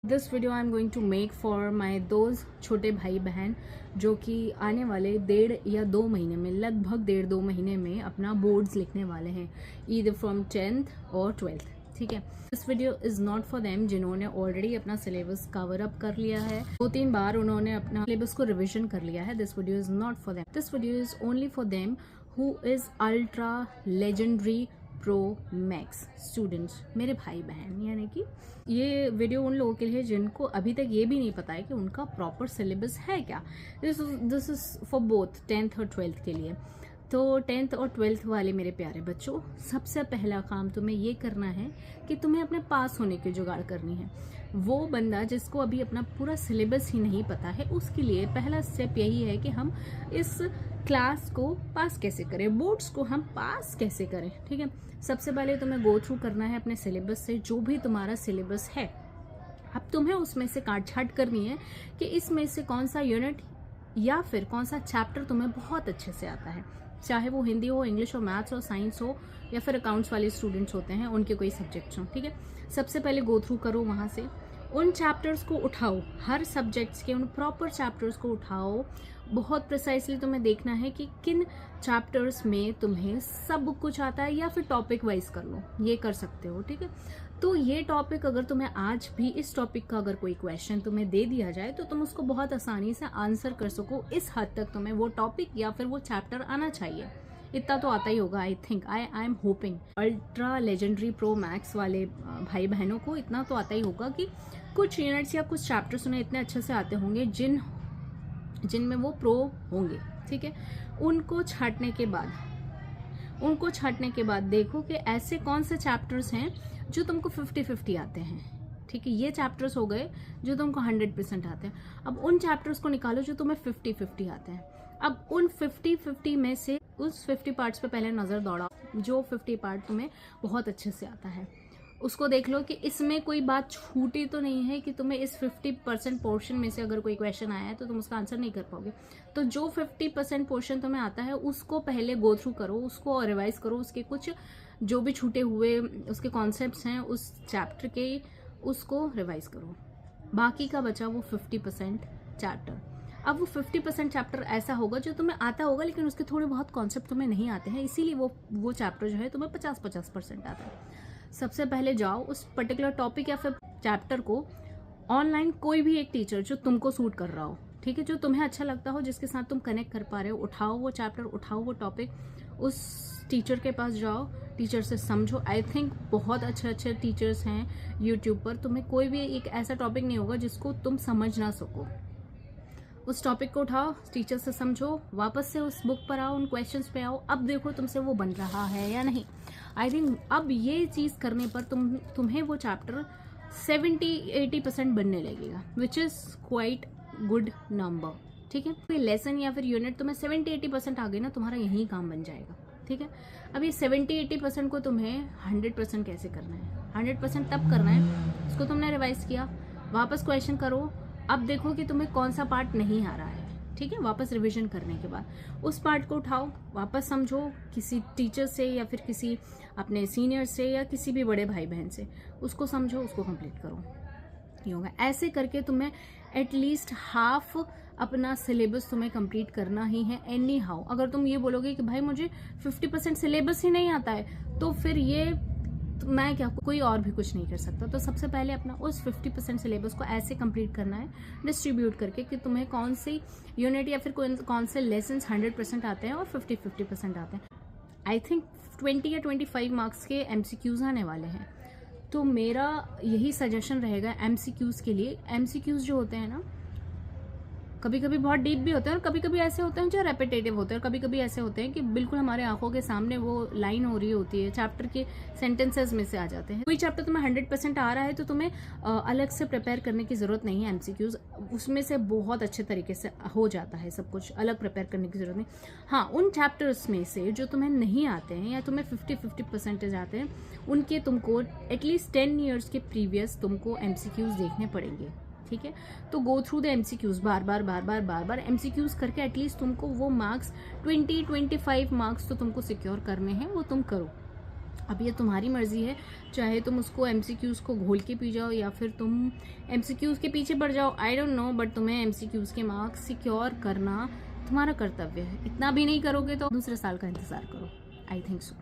This video I am going to make for my those छोटे भाई बहन जो कि आने वाले 1.5 या 2 महीने में, लगभग 1.5-2 महीने में अपना बोर्ड्स लिखने वाले हैं, ईदर फ्रॉम 10th और 12th। ठीक है, this video is not for them जिन्होंने ऑलरेडी अपना सिलेबस कवर अप कर लिया है, 2-3 बार उन्होंने अपना सिलेबस को रिविजन कर लिया है। This video is not for them, this video is only for them who is ultra legendary pro max students, मेरे भाई बहन। यानी कि ये वीडियो उन लोगों के लिए जिनको अभी तक ये भी नहीं पता है कि उनका प्रॉपर सिलेबस है क्या। This is for both 10th और 12th के लिए। तो 10th और 12th वाले मेरे प्यारे बच्चों, सबसे पहला काम तुम्हें ये करना है कि तुम्हें अपने पास होने की जुगाड़ करनी है। वो बंदा जिसको अभी अपना पूरा सिलेबस ही नहीं पता है, उसके लिए पहला स्टेप यही है कि हम इस क्लास को पास कैसे करें, बोर्ड्स को हम पास कैसे करें। ठीक है, सबसे पहले तुम्हें गो थ्रू करना है अपने सिलेबस से, जो भी तुम्हारा सिलेबस है। अब तुम्हें उसमें से काट छाट करनी है कि इसमें से कौन सा यूनिट या फिर कौन सा चैप्टर तुम्हें बहुत अच्छे से आता है, चाहे वो हिंदी हो, इंग्लिश हो, मैथ्स हो, साइंस हो, या फिर अकाउंट्स वाले स्टूडेंट्स होते हैं उनके कोई सब्जेक्ट्स हो। ठीक है, सबसे पहले गो थ्रू करो, वहाँ से उन चैप्टर्स को उठाओ, हर सब्जेक्ट्स के उन प्रॉपर चैप्टर्स को उठाओ। बहुत प्रिसाइसली तुम्हें देखना है कि किन चैप्टर्स में तुम्हें सब कुछ आता है, या फिर टॉपिक वाइज कर लो, ये कर सकते हो। ठीक है, तो ये टॉपिक अगर तुम्हें आज भी इस टॉपिक का अगर कोई क्वेश्चन तुम्हें दे दिया जाए तो तुम उसको बहुत आसानी से आंसर कर सको। इस हद तक तुम्हें वो टॉपिक या फिर वो चैप्टर आना चाहिए, इतना तो आता ही होगा। I think I am hoping ultra legendary pro max वाले भाई बहनों को इतना तो आता ही होगा कि कुछ यूनिट्स या कुछ चैप्टर्स उन्हें इतने अच्छे से आते होंगे जिनमें वो प्रो होंगे। ठीक है, उनको छांटने के बाद देखो कि ऐसे कौन से चैप्टर्स हैं जो तुमको 50-50 आते हैं। ठीक है, ये चैप्टर्स हो गए जो तुमको 100% आते हैं। अब उन चैप्टर्स को निकालो जो तुम्हें 50-50 आते हैं। अब उन 50-50 में से उस 50 पार्ट्स पे पहले नज़र दौड़ाओ, जो 50 पार्ट तुम्हें बहुत अच्छे से आता है उसको देख लो कि इसमें कोई बात छूटी तो नहीं है कि तुम्हें इस 50% पोर्शन में से अगर कोई क्वेश्चन आया है तो तुम उसका आंसर नहीं कर पाओगे। तो जो 50% पोर्शन तुम्हें आता है उसको पहले गो थ्रू करो, उसको रिवाइज करो, उसके कुछ जो भी छूटे हुए उसके कॉन्सेप्ट्स हैं उस चैप्टर के, उसको रिवाइज करो। बाकी का बचा वो 50% चैप्टर। अब वो 50% चैप्टर ऐसा होगा जो तुम्हें आता होगा लेकिन उसके थोड़े बहुत कॉन्सेप्ट तुम्हें नहीं आते हैं, इसीलिए वो चैप्टर जो है तुम्हें 50-50% आता है। सबसे पहले जाओ उस पर्टिकुलर टॉपिक या फिर चैप्टर को ऑनलाइन, कोई भी एक टीचर जो तुमको सूट कर रहा हो, ठीक है, जो तुम्हें अच्छा लगता हो, जिसके साथ तुम कनेक्ट कर पा रहे हो, उठाओ वो चैप्टर, उठाओ वो टॉपिक, उस टीचर के पास जाओ, टीचर से समझो। आई थिंक बहुत अच्छे टीचर्स हैं यूट्यूब पर, तुम्हें कोई भी एक ऐसा टॉपिक नहीं होगा जिसको तुम समझ ना सको। उस टॉपिक को उठाओ, टीचर से समझो, वापस से उस बुक पर आओ, उन क्वेश्चंस पे आओ, अब देखो तुमसे वो बन रहा है या नहीं। आई थिंक अब ये चीज़ करने पर तुम्हें वो चैप्टर 70-80% बनने लगेगा, which is quite good number. ठीक है, कोई लेसन या फिर यूनिट तुम्हें 70-80% आ गई ना, तुम्हारा यही काम बन जाएगा। ठीक है, अब ये 70-80% को तुम्हें 100% कैसे करना है, 100% तब करना है उसको तुमने रिवाइज किया, वापस क्वेश्चन करो, अब देखो कि तुम्हें कौन सा पार्ट नहीं आ रहा है। ठीक है, वापस रिवीजन करने के बाद उस पार्ट को उठाओ, वापस समझो, किसी टीचर से या फिर किसी अपने सीनियर से या किसी भी बड़े भाई बहन से उसको समझो, उसको कंप्लीट करो। ये होगा, ऐसे करके तुम्हें एटलीस्ट हाफ अपना सिलेबस तुम्हें कंप्लीट करना ही है एनी हाउ। अगर तुम ये बोलोगे कि भाई मुझे 50% सिलेबस ही नहीं आता है, तो फिर ये तो मैं क्या, कोई और भी कुछ नहीं कर सकता। तो सबसे पहले अपना उस 50% सिलेबस को ऐसे कंप्लीट करना है, डिस्ट्रीब्यूट करके कि तुम्हें कौन सी यूनिट या फिर कौन से लेसन्स 100% आते हैं और 50-50% आते हैं। आई थिंक 20 या 25 मार्क्स के MCQs आने वाले हैं, तो मेरा यही सजेशन रहेगा MCQs के लिए। MCQs जो होते हैं ना, कभी कभी बहुत डीप भी होते हैं और कभी कभी ऐसे होते हैं जो रेपिटेटिव होते हैं, और कभी कभी ऐसे होते हैं कि बिल्कुल हमारे आंखों के सामने वो लाइन हो रही होती है, चैप्टर के सेंटेंसेस में से आ जाते हैं। कोई चैप्टर तुम्हें 100% आ रहा है तो तुम्हें अलग से प्रिपेयर करने की ज़रूरत नहीं है। MCQs उसमें से बहुत अच्छे तरीके से हो जाता है, सब कुछ अलग प्रिपेयर करने की ज़रूरत नहीं। हाँ, उन चैप्टर्स में से जो तुम्हें नहीं आते हैं या तुम्हें 50-50% आते हैं, उनके तुमको एटलीस्ट 10 ईयर्स के प्रीवियस तुमको MCQs देखने पड़ेंगे। ठीक है, तो go through the MCQs, bar bar MCQs करके एटलीस्ट तुमको वो मार्क्स 20-25 मार्क्स तो तुमको सिक्योर करने हैं, वो तुम करो। अब ये तुम्हारी मर्जी है, चाहे तुम उसको MCQs को घोल के पी जाओ या फिर तुम MCQs के पीछे पड़ जाओ, आई डोंट नो, बट तुम्हें MCQs के मार्क्स सिक्योर करना तुम्हारा कर्तव्य है। इतना भी नहीं करोगे तो दूसरे साल का इंतज़ार करो। I think so.